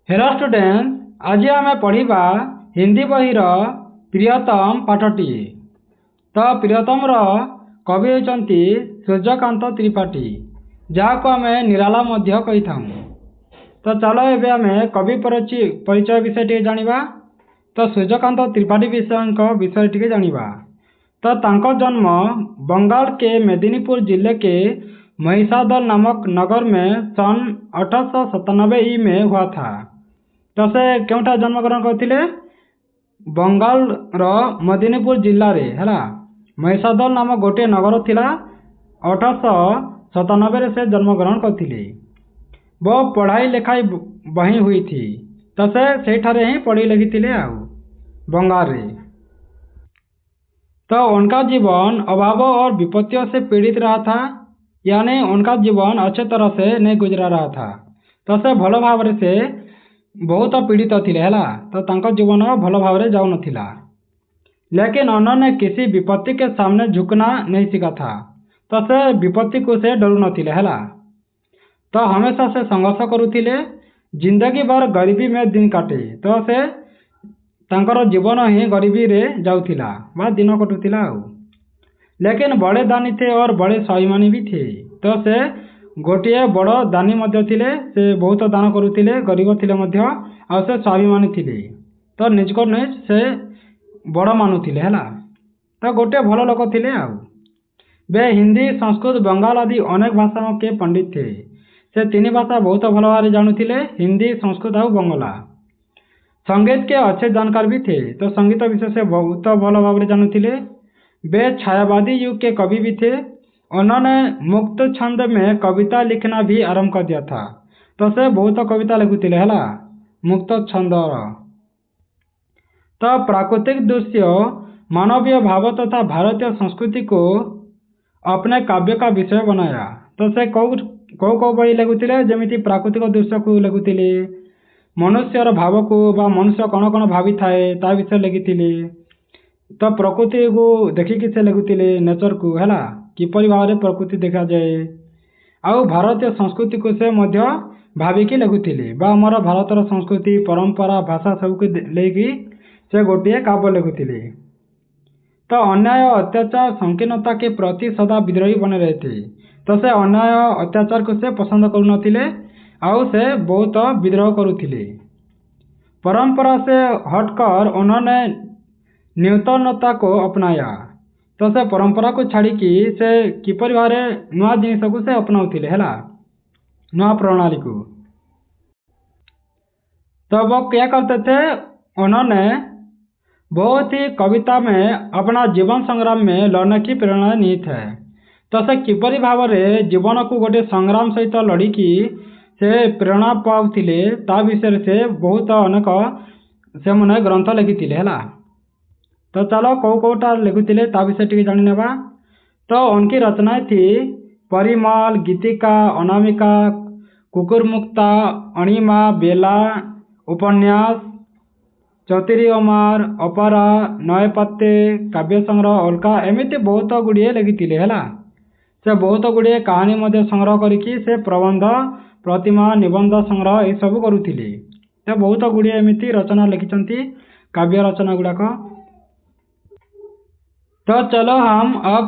Hello student, आज आम पढ़ा हिंदी बहीर प्रियतम पाठटी। तो प्रियतम कवि होती सूर्यकांत त्रिपाठी, जहाँ को आम निराला कही था। तो चलो एबे आम कवि परिचय विषय टे जानिबा। तो सूर्यकांत त्रिपाठी विषय टे जानिबा। तो तांको जन्म बंगाल के मेदिनीपुर जिले के महिषादल नामक नगर में सन 1897 में हुआ था। तो से क्योंठा जन्मग्रहण करते बंगाल मेदिनीपुर जिले रे है महिषादल नामक गोटे नगर थिला। 1897 से जन्मग्रहण करते। वो पढ़ाई लिखाई वहीं हुई थी। तो से सेठारे ही पढ़ी लिखी थे बंगाल रे। तो उनका जीवन अभाव और विपत्तियों से पीड़ित रहा था, यानी उनका जीवन अच्छे तरह से नहीं गुजरा रहा था। तो से भल भाव से बहुत पीड़ित थे है। तो तांको जीवन भल भाव जाऊ नथिला, लेकिन उन्होंने किसी विपत्ति के सामने झुकना नहीं सीखा था। तो से विपत्ति को से डरू नथिले है। तो हमेशा से संघर्ष करुथिले, जिंदगी भर गरीबी में दिन काटे। तो से तांकर जीवन ही गरीबी रे जाउथिला बा दिन कटुथिला। लेकिन बड़े दानी थे और बड़े स्वाभिमानी भी थे। तो से गोटे बड़ दानी मध्य थिले, से बहुत दान करुथिले, गरीब थिले मध्य, और से स्वाभिमानी थिले। तो निज को निज से बड़ मानुथिले है। तो गोटे भल लोक थिले। वे हिंदी, संस्कृत, बंगाल आदि अनेक भाषाओं के पंडित थे। से तीन भाषा बहुत भल भाव जानुथिले, हिंदी, संस्कृत और बंगला। संगीत के अच्छे जानकार भी थे। तो संगीत विषय से बहुत भल भाव जानुथिले। वे छायावादी युग के कवि भी थे। उन्होंने मुक्त छंद में कविता लिखना भी आरंभ कर दिया था। तो से बहुत कविता लिखुथिले है मुक्त छंद। तो प्राकृतिक दृश्य, मानवीय भाव तथा भारतीय संस्कृति को अपने काव्य का विषय बनाया। तो से कौ बही लिखुथिले, जमिति प्राकृतिक दृश्य को लिखुथिले, मनुष्यर भाव को बा मनुष्य कौन कौन भावी थाए ता विषय लिखिथिले। तो प्रकृति को देखिकी से लिखुथिले, नेचर को है किपरि भाव प्रकृति देखा जाए। आउ भारतीय संस्कृति को से मध्य भाविकी लिखुथिले, बा हमर भारतर संस्कृति, परंपरा, भाषा सबको लेकी से गोटे काव्य लिखुथिले। तो अन्याय, अत्याचार, संकीर्णता के प्रति सदा विद्रोही बने रहे थे। तो से अन्याय अत्याचार को से पसंद करू नथिले, आउ से बहुत विद्रोह करुथिले। परंपरा से हटकर उन्होंने नूतनता को अपनाया। तो से परंपरा को छाड़ी से किपरि भाव नुआ जिनिस को से अपनाउथिले है नुआ प्रणाली को। तो वो क्या करते थे, उन्होंने बहुत ही कविता में अपना जीवन संग्राम में लड़ने की प्रेरणा निहित है। तो से किपरि भाव जीवन को गोटे संग्राम सहित लड़िकी से प्रेरणा पाउथिले ता विषय से बहुत अनेक से मन ग्रंथ लिखिथिले है। तो चलो कौ कौटा लिखुथिले ता विषय टी जानि नेबा। तो उनकी रचनाएं थी परिमल, गीतिका, अनामिका, कुकुरमुक्ता, अणिमा, बेला, उपन्यास, चौतिरी अमार, अपरा, नए पत्ते, काव्य संग्रह, उल्का, एमती बहुत गुड़िए लिखिथिले है। से बहुत गुड़िए कहानी मध्य संग्रह करिकी से प्रबंध, प्रतिमा, निबंध संग्रह ये सब करुथिले। तो बहुत गुड़िए एमती रचना लिखिछंती, काव्य रचना गुड़ाक। तो चलो हम अब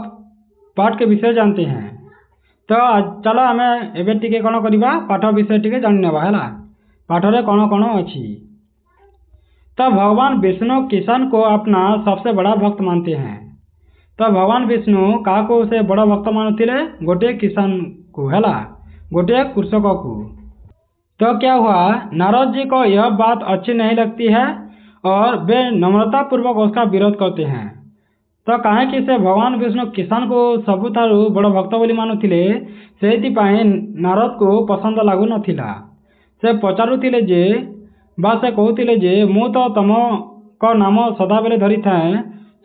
पाठ के विषय जानते हैं। तो चलो आम एबे टिके कौन करवा पाठ विषय टिके जानि नेबा है। पाठरे कौन कौन अच्छी। तो भगवान विष्णु किसान को अपना सबसे बड़ा भक्त मानते हैं। तो भगवान विष्णु का को से बड़ा भक्त मानुथिले, गोटे किसान को है, गोटे कृषक को। तो क्या हुआ, नारद जी को यह बात अच्छी नहीं लगती है और वे नम्रता पूर्वक उसका विरोध करते हैं। तो कहे कि से भगवान विष्णु किसान को सबुठारु बड़ भक्त बोली मानुथिले, सेहिथिपाई नारद को पसंद लागु नथिला। से पचारुथिले जे बा से कहूथिले जे मु तो तुम को नाम सदाबेले धरी थाए,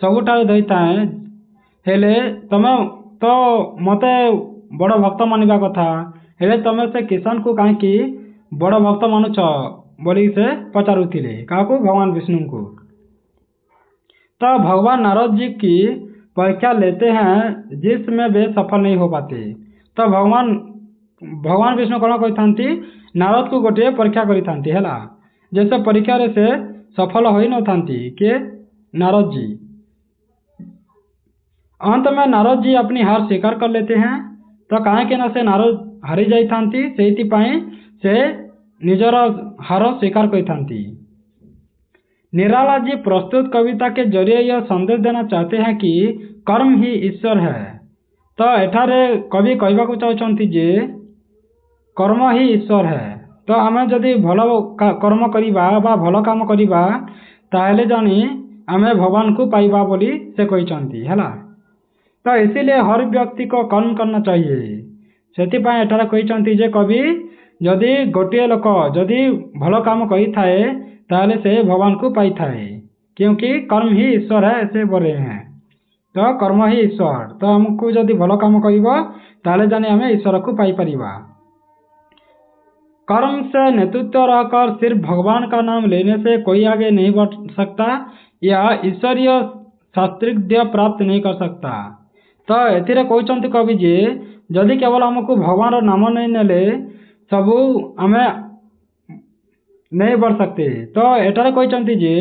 सबुठारु धरी थाए, हेले तमे तो मते बड़ भक्त मानिबा कथा, हेले तमे से किसान को काहेकि बड़ भक्त मानुछ बोली से पचारुथिले काकू भगवान विष्णु को। तो भगवान नारद जी की परीक्षा लेते हैं जिसमें वे सफल नहीं हो पाते। तो भगवान विष्णु कौन कही नारद को गोटे परीक्षा करी है। जैसे परीक्षा रे से सफल हो न थांती के नारद जी। अंत में नारद जी अपनी हार स्वीकार कर लेते हैं। तो कहीं ना से नारद हारी जाती से निजर हार स्वीकार करती। निराला जी प्रस्तुत कविता के जरिए यह संदेश देना चाहते हैं कि कर्म ही ईश्वर है। तो एठारे कवि कहवाक चाहते जे कर्म ही ईश्वर है। तो आम जदि भल कर्म करवा बा भल काम करवा ताहले जानी आमे भगवान को पाइबा बोली से कहते है। तो इसीलिए हर व्यक्ति को कर्म करना चाहिए। सेथिपाई एठारे कहते जे कवि जदि गोटे लोक जदि भल काम करिथाए ताहले से भगवान को पाई थाए, क्योंकि कर्म ही ईश्वर है ऐसे बोले हैं। तो कर्म ही ईश्वर। तो हमको जदि भल काम करिबो ताहले जाने हमें ईश्वर को पाई परिबा। कर्म से नेतृत्व रहकर सिर्फ भगवान का नाम लेने से कोई आगे नहीं बढ़ सकता या ईश्वरीय शास्त्रीय प्राप्त नहीं कर सकता। तो एथिरे कहते कवि जी जदि केवल हमको भगवान नाम नहीं नेले सबू आमे नहीं बढ़ सकते। तो एठारे कहते जे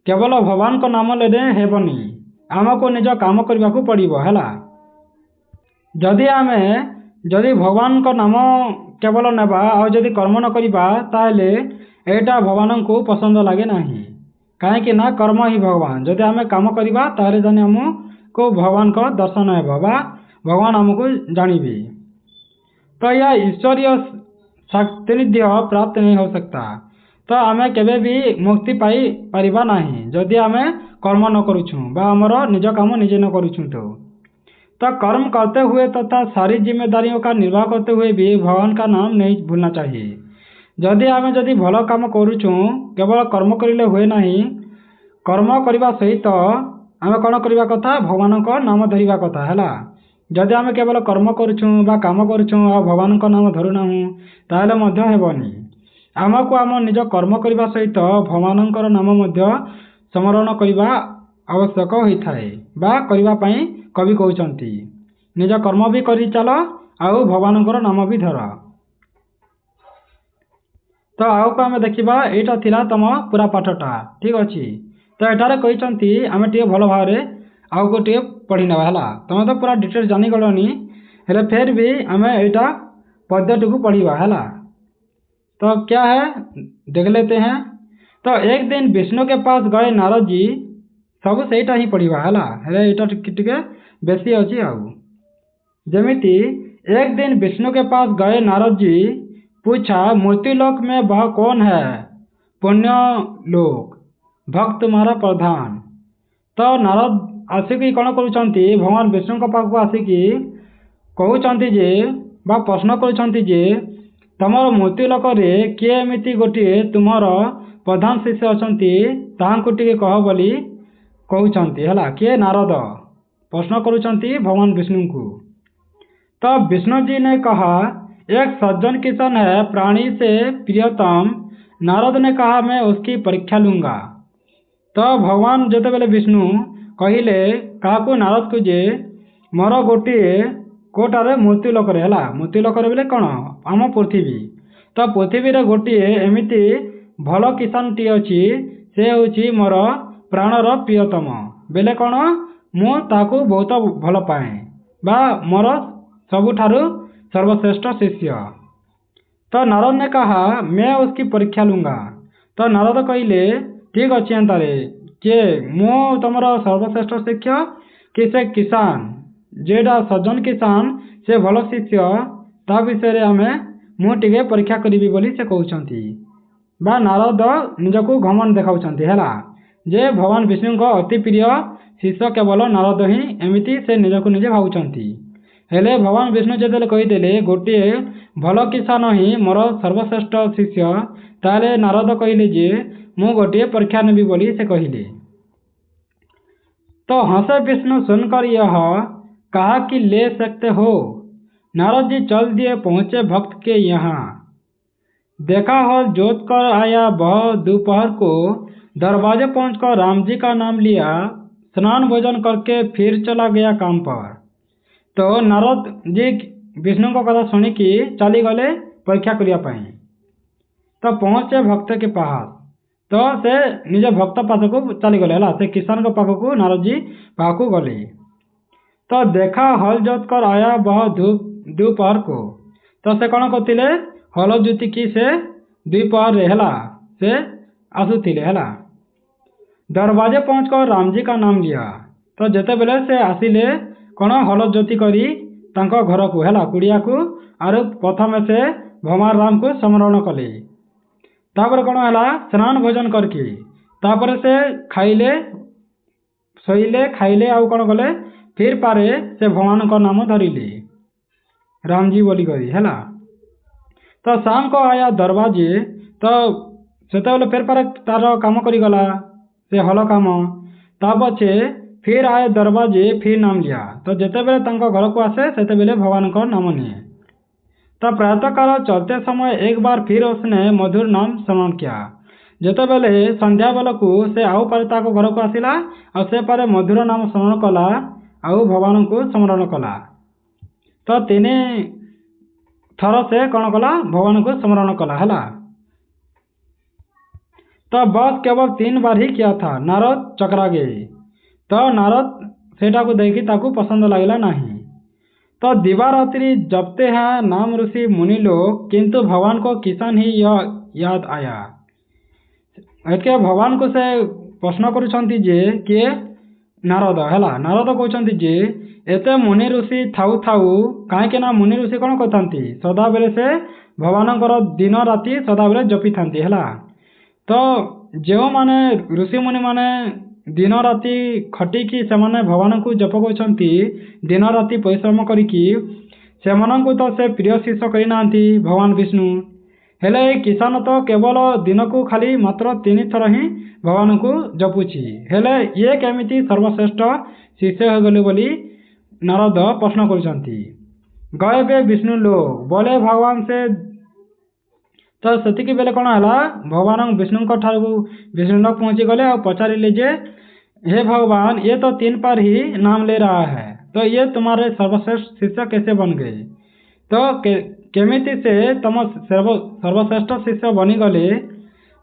केवल भगवान को नाम लेने हेबनी, आमको निज काम करने को पड़िबो हैला। जदि भगवान को नाम केवल नेबा और जदि कर्म न करिबा ताहले एटा भगवान को पसंद लगे नहीं। कहीं ना कर्म ही भगवान। जदि आमे काम करिबा ताहले जाने हमको भगवान को दर्शन हेबा बा भगवान हमको जानिबे। तो यह ईश्वरीय सान्निध्य प्राप्त नहीं हो सकता। तो आमे केबे भी मुक्ति पाई परिबा नहीं जदि आमे कर्म न करूछु बा हमर निज काम निजे न करूछु। तो कर्म करते हुए तथा सारी जिम्मेदारियों का निर्वाह करते हुए भी भगवान का नाम नहीं भूलना चाहिए। जदि भल काम करूछु केवल कर्म करिले हुए नहीं, कर्म करने सहित आमे कौन करवा कथा भगवान को नाम धरिबा कथा हैला। जदि आमे केवल कर्म करूछु बा काम करूछु और भगवान को नाम धरुना ताहले मध्य हेबनी। आमको आम निज कर्म करने सहित भगवान नाम मध्य स्मरण करने आवश्यक होता है बा करबा पई कवि कहते निज कर्म भी करी चल आउ भगवान नाम भी धर। तो आउ को आम देखा यहाँ थिला तुम पूरा पाठटा ठीक अच्छे। तो एठारे कहते आम टे भल भाव आउ को टे पढ़ी ना है। तुम तो पूरा डिटेल्स जानीगलनी हेले फिर भी आम यहाँ पद्यटी को पढ़ा है। तो क्या है देख लेते हैं। तो एक दिन विष्णु के पास गए नारद जी, सब सहीटा ही पढ़ा है टे बेसी अच्छी आउ जमीती। एक दिन विष्णु के पास गए नारद जी, पूछा मूर्तिलोक में वह कौन है पुण्य लोक भक्त तुम्हारा प्रधान। तो नारद आसिकी कौन करुचंती भगवान विष्णु के पास आसिकी कहउचंती जे बा प्रश्न करुचंती जे तमर मूर्तिलोक रे किए एमिति गोटे तुमर प्रधान शिष्य अछंती ताहांकु टिके कह बोली कहउचंती हैला। किए नारद प्रश्न करुचंती भगवान विष्णु को। तो विष्णु जी ने कहा एक सज्जन किसान है प्राणी से प्रियतम। नारद ने कहा मैं उसकी परीक्षा लूंगा। तो भगवान जो बेले विष्णु कहले क्या नारद को जे मोर गोटे कोटारे मूर्तिलोक है मूर्तिलोक बोले कौन आम पृथ्वी। तो पृथ्वी रे गोटे एमती भल किसान टी अच्छी से हूँ मोर प्राणर प्रियतम बेले कौन मु ताकू बहुत भल पाए बा मोर सबुठारु सर्वश्रेष्ठ शिष्य। तो नारद ने कहा मैं उसकी परीक्षा लूंगा। तो नारद कहले ठीक अच्छे अंतारे के मु तुम सर्वश्रेष्ठ शिष्य कि से किसान जेडा सज्जन किसान से भल शिष्य ता विषय आम मुझे परीक्षा करी बोली से कहते बा नारद निजको घमन देखाउछंती हैला जे भगवान विष्णु को अति प्रिय शिष्य केवल नारद ही एमती से निजको निजे भावुचंती। हेले भगवान विष्णु जो कहीदेले गोटे भल किसान ही मोर सर्वश्रेष्ठ शिष्य ताले नारद कहले जे मु गोटे परीक्षा नेबी बोली से कहले। तो हंसे विष्णु सुनकर यह कहा कि ले सकते हो। नारद जी चल दिए पहुंचे भक्त के यहाँ। देखा हॉल जोत कर आया वह दोपहर को दरवाजे पहुंचकर राम जी का नाम लिया स्नान भोजन करके फिर चला गया काम पर। तो नारद जी विष्णु को कथा शुणिकी चली गले परीक्षा करने। तो पहुँचे भक्त के पास। तो से निज भक्त पास को चलीगले है। से किसान को पाख को नारद जी पाख गले। तो देखा हल जोत कर आया वह दोपहर को। तो से कौन करते हल जोतिकी से द्विपहर है से आसुले है। दरवाजे पहुँचकर राम जी का नाम लिया। तो जिते बेले से आसिले कौन हल जोति करी तांको घर को है कुड़िया को आर प्रथम से भगवान राम को स्मरण कले। तापर कौन है स्नान भोजन करके तापर से खाइले शोइले खाइले आउ कौन कले फिर पारे से भगवान का नाम धरिले राम जी बोली करी है। तो शाम को आया दरवाजे। तो से फिर पारे तार काम करीगला से हल काम ता पछे फिर आए दरवाजे फिर नाम लिया। तो जिते बेले घर को आसे से बेले भगवान का नाम निये। तो प्रातः काल चलते समय एक बार फिर उसने मधुर नाम स्मरण किया। जिते बेले संध्या बेल को से आउ पारे घर को आसला और से पारे मधुर नाम स्मरण कला आउ भगवान को स्मरण कला। तो तीन थर से कौन कला भगवान को स्मरण कला है। तो बस केवल 3 बार ही किया था। नारद चकरा गए। तो नारद सेटा को देखी ताकू पसंद लगला नहीं। तो दिवारात्रि जपते हैं नाम ऋषि मुनि लोग किंतु भगवान को किसान ही यह याद आया। एके भगवान को से प्रश्न करुछंती जे किए नारद है। नारद कहते जे एते मुनि ऋषि थाऊ थाऊ कहीं ना मुनि ऋषि कौन कहते सदा बेले से भगवान दिन राति सदा बेले जपी था है। तो जो माने ऋषि मुनि माने दिन राति खटिकी से भगवान को जप कर दिन राति परिश्रम करिकी तो से प्रिय शिष्य करना भगवान विष्णु हेले किसान तो केवल दिन को खाली मात्र 3 थर ही भगवान को जपुची हेले ये केमिति सर्वश्रेष्ठ शिष्य हो गले बोली नारद प्रश्न कर गए बे विष्णु लोग बोले भगवान से। तो सेतिकी बेले कौन है भगवान विष्णु विष्णु लोग पहुँची गले और पचारे जे हे भगवान ये तो 3 बार ही नाम ले रहा है तो ये तुम्हारे सर्वश्रेष्ठ शिष्य कैसे बन गए। तो केमिति से तुम सर्वश्रेष्ठ शिष्य बनी गले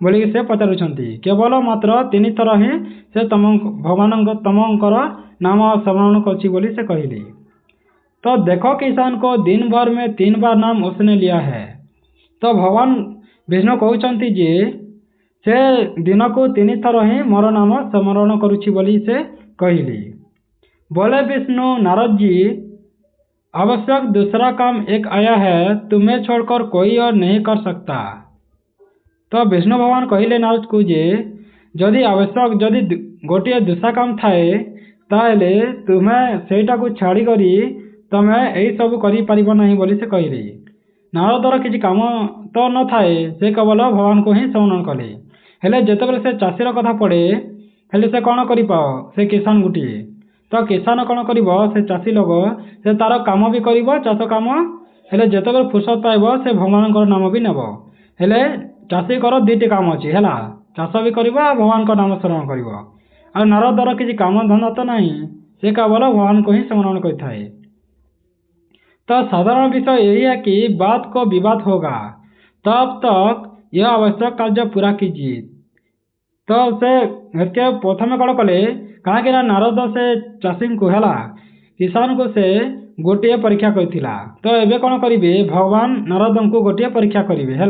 बोली से पचारुछंती केवल मात्र 3 थर ही से तुम भगवान तुमकर नाम स्मरण करछि बोली से कहली। तो देखो किसान को दिन भर में 3 बार नाम उसने लिया है। तो भगवान विष्णु कहते जे से दिन को 3 थर ही मोर नाम स्मरण करुछि बोली से कहली। बोले विष्णु नारद जी आवश्यक दूसरा काम एक आया है तुम्हें छोड़कर कोई और नहीं कर सकता। तो विष्णु भगवान कहले नारद को जे जदि आवश्यक जदि गोटे दूसरा काम थाए ताहले तुम्हें सेटा को छाड़ी करी तुम्हें यही सब करि परिबो नहीं बोली से कहली। नारदर किसी काम तो न थाए से केवल भगवान को ही स्मरण कले हेले जेतेबेले से चाषीर कथा पड़े हेले से कौन कर से किसान गोटे। तो किसान कौन कर से चाषी लोग से तार काम भी कर चाष काम हेले जेतेबेले फुर्सत पाइब से भगवान नाम भी नेब हेले चाषी कर 2टी काम अच्छी है चाष भी कर भगवान का नाम स्मरण कर नारदर किसी काम धंदा तो नहीं से केवल भगवान को ही स्मरण कर। तो साधारण विषय यही है कि बात को विवाद होगा तब तक यह आवश्यक कार्य पूरा कीजिए। तो से प्रथम कौन कले कहीं नारद से चाषी को है किसान को से गोटे परीक्षा करथिला। तो एबे कौन करिवे भगवान नारद को गोटे परीक्षा करिवे है।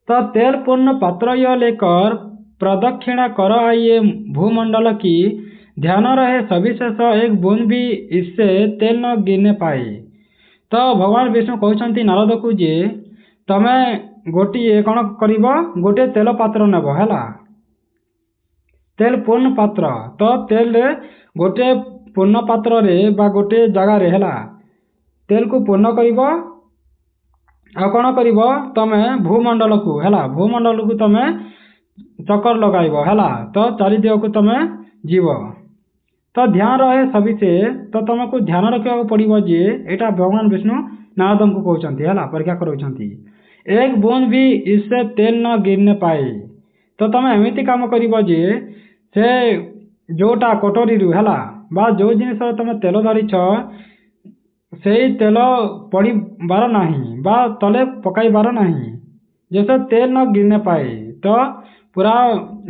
तो तेल पूर्ण पात्र यह लेकर प्रदक्षिणा कर आइए भूमंडल की ध्यान रहे सविशेष एक बूंद भी इससे तेल न गिरने पाए। तो भगवान विष्णु कहते नारद को जे तमे गोटे कौन कर गोटे तेल पात्र नेब है तेल पूर्ण पात्र। तो तेल गोटे पूर्ण पात्र रे बा गोटे जगार है तेल को पूर्ण कर कौन कर तमे भूमंडल को है भूमंडल को तमे चक्कर लगाइब है। तो चारिदिग को तमे जीव। तो ध्यान रहे सभी से तो तुमको ध्यान रखा पड़ो जे यहाँ भगवान विष्णु नारद को कहते है परीक्षा कराउछंती एक बूंद भी इससे तेल न गिरने पाए। तो तुम एमती काम कर से जोटा कटोरी है बा जो जिन तुम तेल धरीछ ସେଇ ତେଲ ପଡ଼ିବାର ନାହିଁ ବା ତले पकाइबार नहीं, जैसे तेल न गिरने पाए। तो पूरा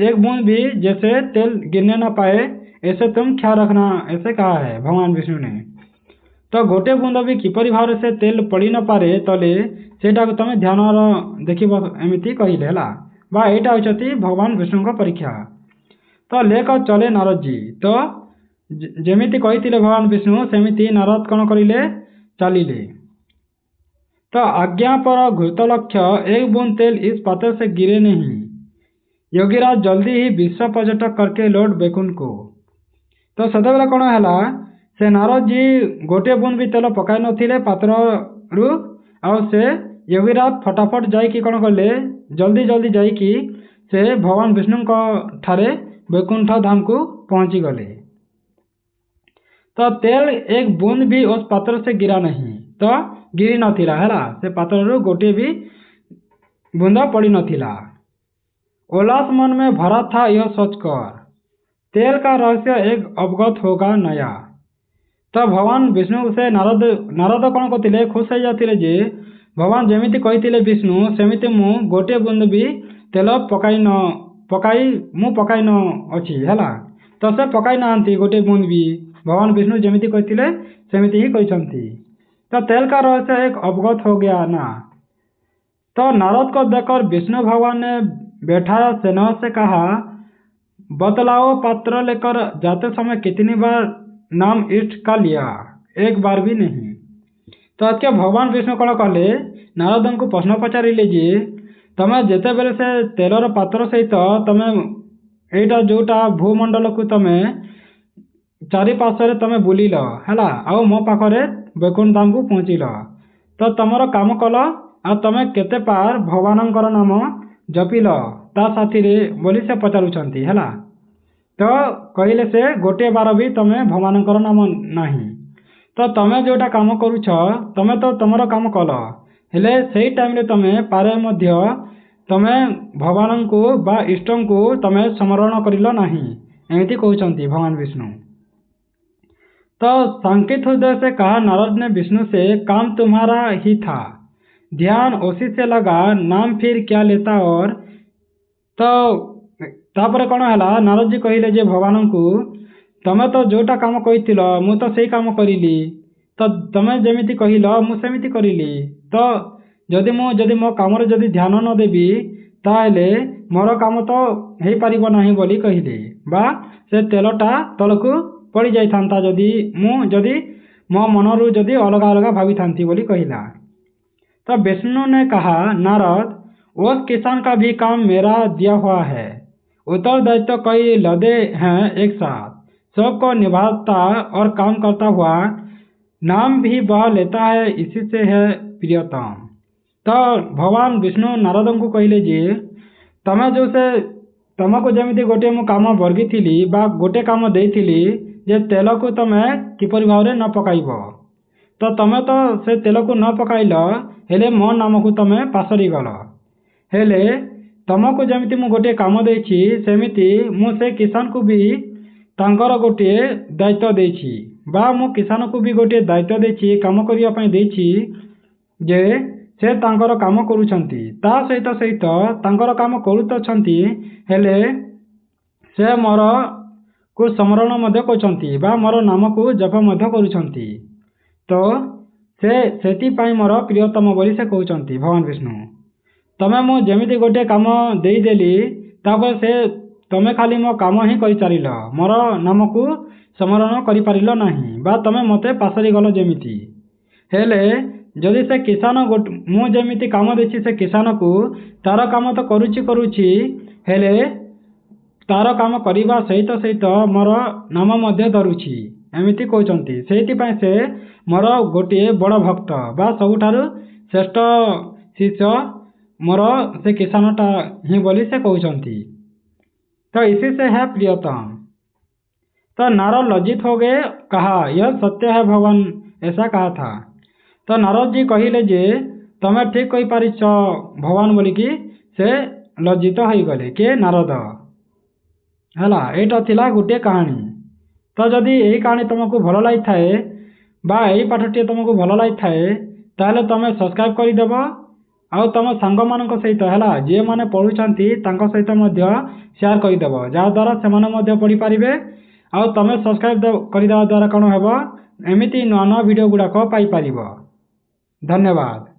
एक बूंद भी जैसे तेल गिरने न पाए ऐसे तुम ख्याल रखना, ऐसे कहा है भगवान विष्णु ने। तो गोटे बुंद भी किपरि भाव से तेल पड़ी न पारे तले सेटा तुम ध्यान देखिब एमती कहले है बा एटा होचती भगवान विष्णु परीक्षा। तो लेख चले नारद जी। तो जेमिति कही भगवान विष्णु सेमिति नारद कौन करिले चलिले। तो आज्ञा पर घृत लक्ष्य एक बूंद तेल इस पात्र से गिरे नहीं। योगीराज जल्दी ही विश्व पर्यटक करके लौट बैकुंठ को। तो सदाबेला कौन है से नारद जी गोटे बूंद भी तेल पकाई नथिले पात्र रु आउ से योगीराज फटाफट जाइकी कौन कले जल्दी जल्दी जाइकी से भगवान विष्णु ठारे बैकुंठ धाम को पहुँची गले। तो तेल एक बूंद भी उस पात्र से गिरा नहीं। तो गिरी नथिला है से पात्र रु गोटे भी बूंद पड़ी नथिला। उल्लास मन में भरा था यह सोचकर तेल का रहस्य एक अवगत होगा नया। तो भगवान विष्णु से नारद कौन कहते खुश हो जाते जे भगवान जमीती कही विष्णु सेमिति मु गोटे बूंद भी तेल पकाई न अच्छी है। तो से पकाई ना गोटे बूंद भी भगवान विष्णु जमीती कही सेमिति ही कहते। तो तेल का रहस्य एक अवगत हो गया ना। तो नारद को देखकर विष्णु भगवान ने बैठाया स्नेह से कहा बतलाओ पात्र लेकर जाते समय कितनी बार नाम इष्ट का लिया? एक बार भी नहीं। तो आज के भगवान विष्णु कौन कहले नारद को प्रश्न पचारे जे तमें जिते बेले से तेलर पात्र सहित तमें यहीटा जोटा भूमंडल को तमें चारिपार्श्व तमें बुलिल है आउ मो पाखरे बैकुंठ धाम को पहुँचिल। तो तुमर काम कल आ तमें केते पार भगवानंकर नाम जपिल ता साथी रे बोली से पचारुछंती है। तो कहले से गोटे बार भी तमें भगवानंकर नाम नहीं। तो तमें जोटा काम करुछ तमें तो तुमर काम कल हेले सही टाइम रे तमें पारे मध्य तमें भगवान को बा इष्ट को तमें स्मरण करिल नहीं एमती कहते भगवान विष्णु। तो संकित हृदय से कहा नारद ने विष्णु से काम तुम्हारा ही था, ध्यान उसी से लगा, नाम फिर क्या लेता। और तो तापर कौन है नारद जी कहले जे भगवान को तमें तो जोटा काम कही मु तो सही काम करिली। तो तमें जमीती कहल मुझे करिली। तो जदि मो काम जदि ध्यान न देवी ताहले मोर काम तो हो पार नहीं बोली कहले बा से तेलटा तलकू पड़ जाता जदि मो मनरू जदि अलग अलग भावी था बोली कहला। तो विष्णु ने कहा नारद उस किसान का भी काम मेरा दिया हुआ है, उत्तरदायित्व कई लदे हैं एक साथ, सबको निभाता और काम करता हुआ नाम भी वह लेता है, इसी से है प्रियतम। तो भगवान विष्णु नारद को कहले जे तमें जो से तुमको जमी गोटे मु काम वर्गी थी बा गोटे काम देइथिली जे तेल को तमें किपरि भाव न पकाइब। तो तमें तो से तेल को न पकाइल हेले मो नाम को तमें पासरी गल हेले तुमको जमीती मु गोटे काम देछि सेमिति मु से किसान को भी तांकर गोटे दायित्व देछि बा मु किसान को भी गोटे दायित्व देछि काम करिया पई देछि जे से तांकर काम करूछंती ता सहित सहित तांकर काम करूतछंती हेले से मोर को स्मरण मध्य करछंती बा मोर नाम को जप मध्य करूछंती। तो से सेति पई मोर प्रियतम बोली से कहउछंती भगवान विष्णु। तमें मु जमीती गोटे काम देदेली तापर से तमें खाली मो काम ही कर चलिल मोर नाम को स्मरण कर पारिल नहीं बा तमें मते पासरी गल जमीती हेले जदि से किसान मु जमीती काम देछि से किसान को तार काम तो करुछि हेले तार काम करने सहित सहित मोर नाम मध्य धरुछि एमती कहते। से मोर गोटे बड़ भक्त बा सबुठारु श्रेष्ठ शिष्य मोर से किसानटा ही बोली से कहते। तो इसी से है प्रियतम। तो नारद लज्जित हो गए, कहा यह सत्य है भगवान ऐसा कहा था। तो नारद जी कहले जे तमें ठीक कही पारिछ भगवान बोलिकी से लज्जित हो गले के नारद है। यहाँ थिला गोटे कहानी। तो जदि यही कहानी तुमको भल लगी थाए बा यही पाठटी तुमको भल लगी थाए ताहले तुम सब्सक्राइब करदेव आउ तुम सांग मान सहित है जी मैंने पढ़ुंट सहित शेयर करदेव जहाद्वारा से पढ़ी पारे आउ तुम सब्सक्राइब करदेवा द्वारा कौन हम एमती नुआ नुआ वीडियो गुड़ाक पाइपर। धन्यवाद।